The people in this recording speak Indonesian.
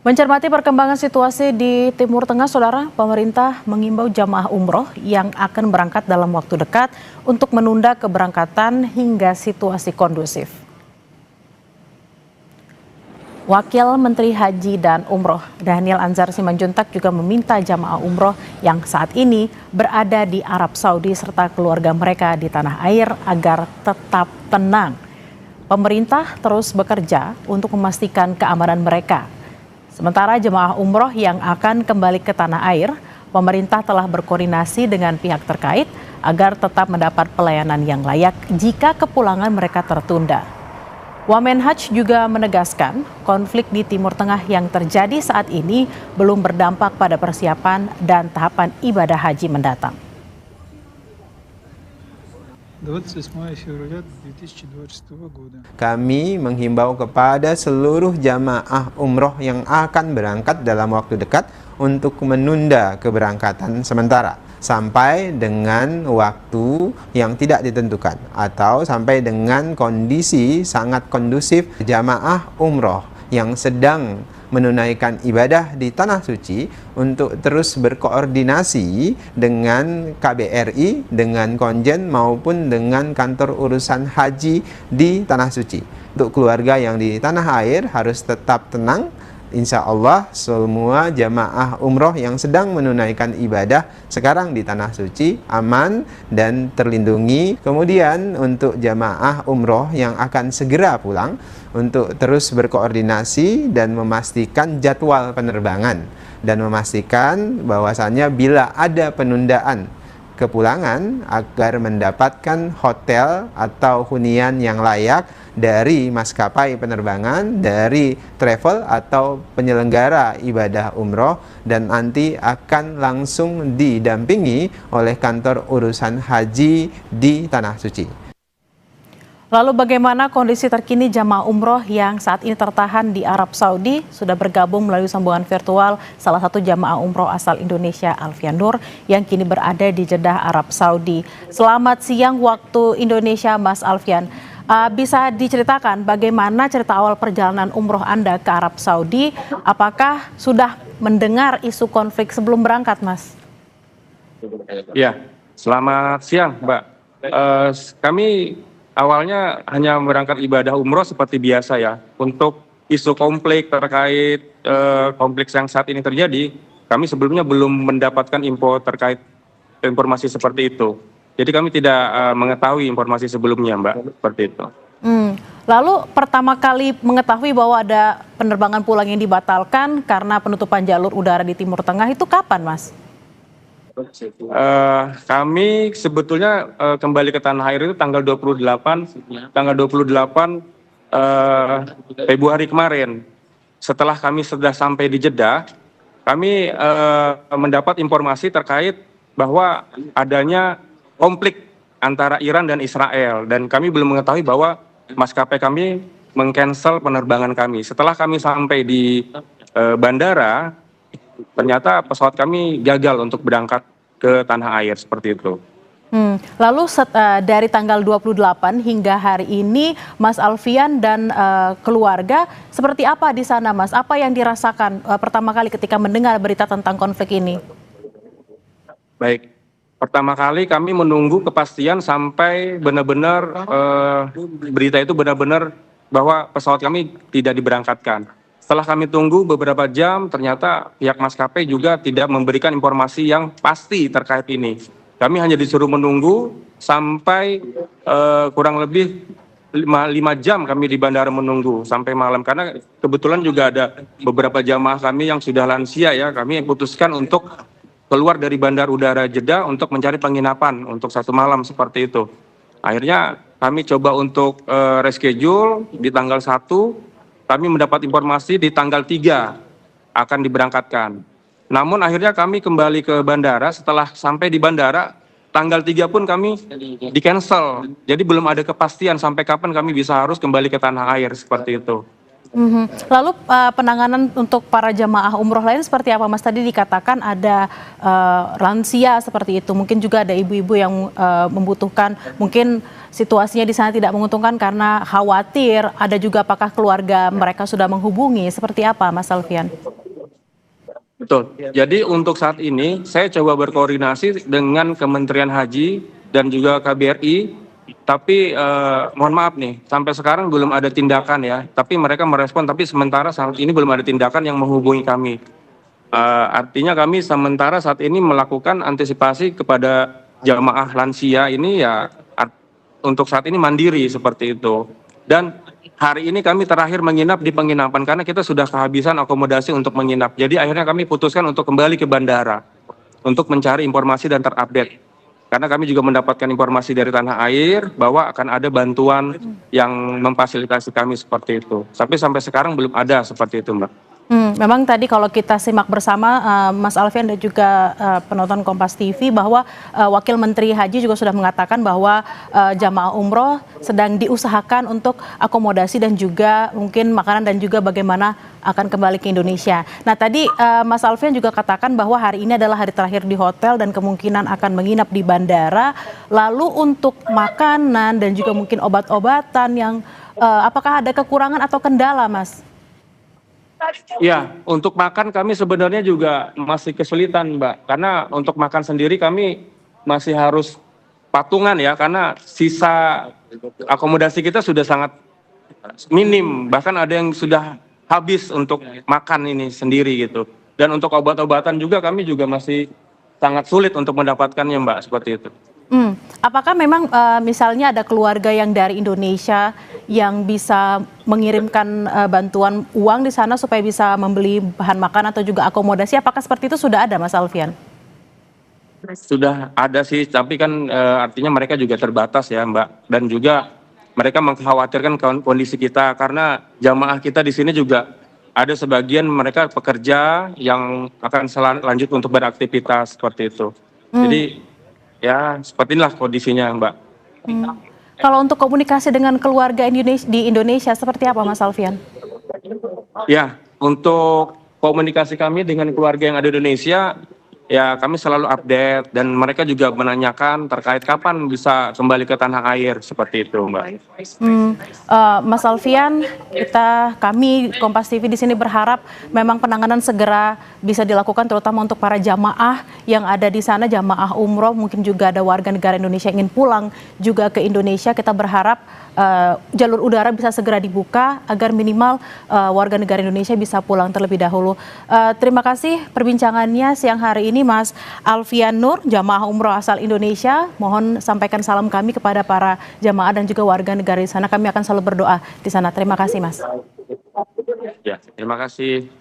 Mencermati perkembangan situasi di Timur Tengah, Saudara, pemerintah mengimbau jamaah umroh yang akan berangkat dalam waktu dekat untuk menunda keberangkatan hingga situasi kondusif. Wakil Menteri Haji dan Umroh Daniel Anzar Simanjuntak juga meminta jamaah umroh yang saat ini berada di Arab Saudi serta keluarga mereka di tanah air agar tetap tenang. Pemerintah terus bekerja untuk memastikan keamanan mereka. Sementara jemaah umroh yang akan kembali ke tanah air, pemerintah telah berkoordinasi dengan pihak terkait agar tetap mendapat pelayanan yang layak jika kepulangan mereka tertunda. Wamenhaj juga menegaskan konflik di Timur Tengah yang terjadi saat ini belum berdampak pada persiapan dan tahapan ibadah haji mendatang. Kami menghimbau kepada seluruh jamaah umroh yang akan berangkat dalam waktu dekat untuk menunda keberangkatan sementara sampai dengan waktu yang tidak ditentukan atau sampai dengan kondisi sangat kondusif. Jamaah umroh yang sedang menunaikan ibadah di Tanah Suci untuk terus berkoordinasi dengan KBRI, dengan Konjen maupun dengan kantor urusan haji di Tanah Suci. Untuk keluarga yang di tanah air harus tetap tenang. Insya Allah semua jamaah umroh yang sedang menunaikan ibadah sekarang di Tanah Suci aman dan terlindungi. Kemudian untuk jamaah umroh yang akan segera pulang untuk terus berkoordinasi dan memastikan jadwal penerbangan dan memastikan bahwasannya bila ada penundaan kepulangan agar mendapatkan hotel atau hunian yang layak dari maskapai penerbangan, dari travel atau penyelenggara ibadah umroh, dan nanti akan langsung didampingi oleh kantor urusan haji di Tanah Suci. Lalu bagaimana kondisi terkini jamaah umroh yang saat ini tertahan di Arab Saudi? Sudah bergabung melalui sambungan virtual salah satu jamaah umroh asal Indonesia, Alfian Nur, yang kini berada di Jeddah, Arab Saudi. Selamat siang waktu Indonesia, Mas Alfian. Bisa diceritakan bagaimana cerita awal perjalanan umroh Anda ke Arab Saudi? Apakah sudah mendengar isu konflik sebelum berangkat, Mas? Ya, selamat siang, Mbak. Kami awalnya hanya berangkat ibadah umroh seperti biasa ya. Untuk isu konflik terkait konflik yang saat ini terjadi, kami sebelumnya belum mendapatkan info terkait informasi seperti itu. Jadi kami tidak mengetahui informasi sebelumnya, Mbak, seperti itu. Lalu pertama kali mengetahui bahwa ada penerbangan pulang yang dibatalkan karena penutupan jalur udara di Timur Tengah itu kapan, Mas? Kami sebetulnya kembali ke tanah air itu tanggal 28 Februari kemarin. Setelah kami sudah sampai di Jeddah, kami mendapat informasi terkait bahwa adanya konflik antara Iran dan Israel, dan kami belum mengetahui bahwa maskapai kami meng-cancel penerbangan kami. Setelah kami sampai di bandara, ternyata pesawat kami gagal untuk berangkat ke tanah air seperti itu. Lalu dari tanggal 28 hingga hari ini, Mas Alfian dan keluarga seperti apa di sana, Mas? Apa yang dirasakan pertama kali ketika mendengar berita tentang konflik ini? Baik, pertama kali kami menunggu kepastian sampai benar-benar berita itu benar-benar bahwa pesawat kami tidak diberangkatkan. Setelah kami tunggu beberapa jam, ternyata pihak maskapai juga tidak memberikan informasi yang pasti terkait ini. Kami hanya disuruh menunggu sampai kurang lebih 5 jam kami di bandara menunggu sampai malam. Karena kebetulan juga ada beberapa jamaah kami yang sudah lansia ya, kami putuskan untuk keluar dari Bandar Udara Jeddah untuk mencari penginapan untuk 1 malam seperti itu. Akhirnya kami coba untuk reschedule di tanggal 1, kami mendapat informasi di tanggal 3 akan diberangkatkan. Namun akhirnya kami kembali ke bandara, setelah sampai di bandara, tanggal 3 pun kami di-cancel. Jadi belum ada kepastian sampai kapan kami bisa harus kembali ke tanah air seperti itu. Lalu penanganan untuk para jamaah umroh lain seperti apa, Mas? Tadi dikatakan ada lansia seperti itu, mungkin juga ada ibu-ibu yang membutuhkan, mungkin situasinya di sana tidak menguntungkan karena khawatir, ada juga apakah keluarga mereka sudah menghubungi, seperti apa, Mas Alfian? Betul. Jadi untuk saat ini saya coba berkoordinasi dengan Kementerian Haji dan juga KBRI, tapi mohon maaf nih, sampai sekarang belum ada tindakan ya. Tapi mereka merespon, tapi sementara saat ini belum ada tindakan yang menghubungi kami. Artinya kami sementara saat ini melakukan antisipasi kepada jamaah lansia ini ya untuk saat ini mandiri seperti itu. Dan hari ini kami terakhir menginap di penginapan karena kita sudah kehabisan akomodasi untuk menginap. Jadi akhirnya kami putuskan untuk kembali ke bandara untuk mencari informasi dan terupdate. Karena kami juga mendapatkan informasi dari tanah air bahwa akan ada bantuan yang memfasilitasi kami seperti itu. Tapi sampai sekarang belum ada seperti itu, Mbak. Memang tadi kalau kita simak bersama Mas Alfian dan juga penonton Kompas TV bahwa Wakil Menteri Haji juga sudah mengatakan bahwa jamaah umroh sedang diusahakan untuk akomodasi dan juga mungkin makanan dan juga bagaimana akan kembali ke Indonesia. Nah tadi Mas Alfian juga katakan bahwa hari ini adalah hari terakhir di hotel dan kemungkinan akan menginap di bandara. Lalu untuk makanan dan juga mungkin obat-obatan yang apakah ada kekurangan atau kendala, Mas? Ya, untuk makan kami sebenarnya juga masih kesulitan, Mbak. Karena untuk makan sendiri kami masih harus patungan ya, karena sisa akomodasi kita sudah sangat minim. Bahkan ada yang sudah habis untuk makan ini sendiri gitu. Dan untuk obat-obatan juga kami juga masih sangat sulit untuk mendapatkannya, Mbak, seperti itu. Apakah memang misalnya ada keluarga yang dari Indonesia yang bisa mengirimkan bantuan uang di sana supaya bisa membeli bahan makan atau juga akomodasi? Apakah seperti itu sudah ada, Mas Alfian? Sudah ada sih, tapi kan artinya mereka juga terbatas ya, Mbak. Dan juga mereka mengkhawatirkan kondisi kita karena jamaah kita di sini juga ada sebagian mereka pekerja yang akan lanjut untuk beraktivitas seperti itu. Jadi ya, seperti inilah kondisinya, Mbak. Kalau untuk komunikasi dengan keluarga di Indonesia seperti apa, Mas Alfian? Ya, untuk komunikasi kami dengan keluarga yang ada di Indonesia, ya kami selalu update dan mereka juga menanyakan terkait kapan bisa kembali ke tanah air seperti itu, Mbak. Mas Alfian, kami Kompas TV di sini berharap memang penanganan segera bisa dilakukan terutama untuk para jamaah yang ada di sana, jamaah umroh, mungkin juga ada warga negara Indonesia yang ingin pulang juga ke Indonesia. Kita berharap jalur udara bisa segera dibuka agar minimal warga negara Indonesia bisa pulang terlebih dahulu. Terima kasih perbincangannya siang hari ini Mas Alfian Nur, jamaah umroh asal Indonesia. Mohon sampaikan salam kami kepada para jamaah dan juga warga negara di sana. Kami akan selalu berdoa di sana. Terima kasih, Mas. Ya, terima kasih.